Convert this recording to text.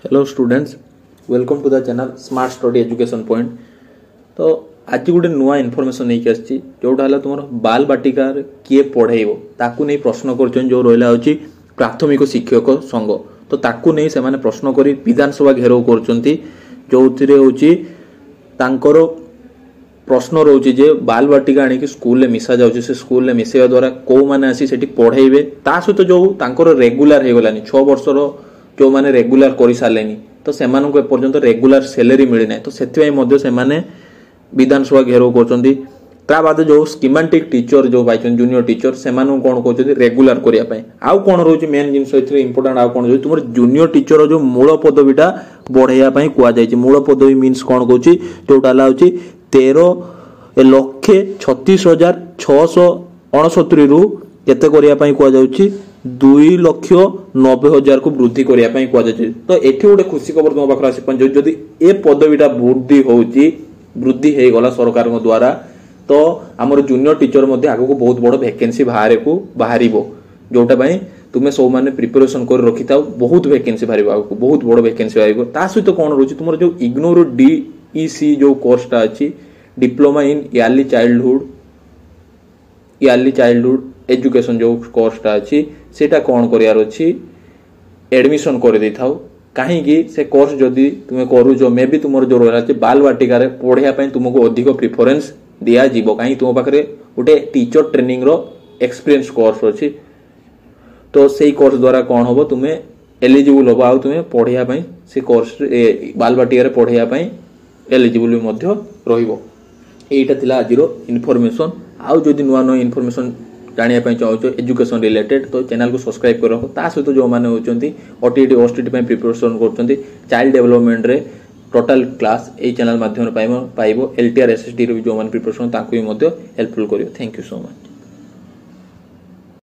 Hello students, welcome to the channel smart study education point. तो आज गोटे नुआ इनफॉरमेशन नहीं आसी जोटा है तुम बाल बाटिकार किए पढ़ेब ताकू नहीं प्रश्न कर जो रहा होची प्राथमिक शिक्षक संघ। तो ताकू नहीं से प्रश्न कर विधानसभा घेराव कर प्रश्न रोचे जे बाल बाटिका आनिक स्कूल मिसा जाउछि से स्कूल मिसेवा द्वारा कौ माने आसी सेठी पढ़ेबे ता सहित जो तांकर रेगुलर हे गलानी 6 वर्षर जो माने रेगुलर करि सालेनी तो सेमाननको एपर्यंत रेगुलर सैलरी मिली ना तो सेथिवाई मध्य सेमाने विधानसभा घेराव करछंती। ता बाद जो स्कीमेटिक टीचर जो पाइछन जूनियर टीचर सेमाननको कोन कहउछि रेगुलर करिया पय आउ कोन रोछि मेन जिंस एथि इंपोर्टेंट आउ कोन रोछि तुमर जूनियर टीचर जो मूल पदवीटा बढ़ाइया पय कुआ जायछि। मूल पदवी मींस कोन कहउछि जोटा लाउछि 13,36,669 रु केते करिया पय कुआ जाउछि 2,90,000 को वृद्धि करिया पय कुआ जाउछि। तो एठी गोटे खुशी खबर तुम पाखर आसी पंज जदि ए पदवीटा वृद्धि हे गला सरकार द्वारा तो हमर जूनियर टीचर मध्ये आगो को बहुत बड़ वैकेंसी बाहरिबो जोटा पय तुमे सब माने प्रिपरेशन कर रखि ताउ बहुत वैकेंसी बाहरिबो आगो बहुत बड़ वैकेंसी बाहरिबो। ता सहित कोन रोछि तुमर जो इग्नोर DEC जो कोर्सटा अछि diploma in early childhood education जो कोर्सटा अछि सेटा कोन करियार अछि एडमिशन कर दे थाउ कहीं से कोर्स जदि तुमे करू जो मे भी तुमर जो रहा अछि बाल बाटिका रे पढ़िया पय तुमको अधिक प्रेफरेंस दिया जीवो कहीं तुम पाखरे गोटे टीचर ट्रेनिंग रो एक्सपीरियंस कोर्स अछि। तो सेही कोर्स द्वारा कोन होबो तुमे एलिजिबल होबो आ तुमे पढ़िया पय से कोर्स बाल बाटिका रे पढ़िया पय एलिजिबल भी मध्य रहिबो। एटा थिला आजिरो इनफॉरमेशन। आउ जदि नुआ नुआ इनफॉरमेशन जानिया पय चाहो एजुकेशन रिलेटेड तो चैनल को सब्सक्राइब करो। ता सहित जो माने होचंती OTT OSTT पय प्रिपरेशन करचंती चाइल्ड डेवलपमेंट रे टोटल क्लास ए चैनल माध्यम पाइबो LTR SSD रे जो माने प्रिपरेशन ताकू भी मध्य हेल्पफुल करियो। Thank you so much.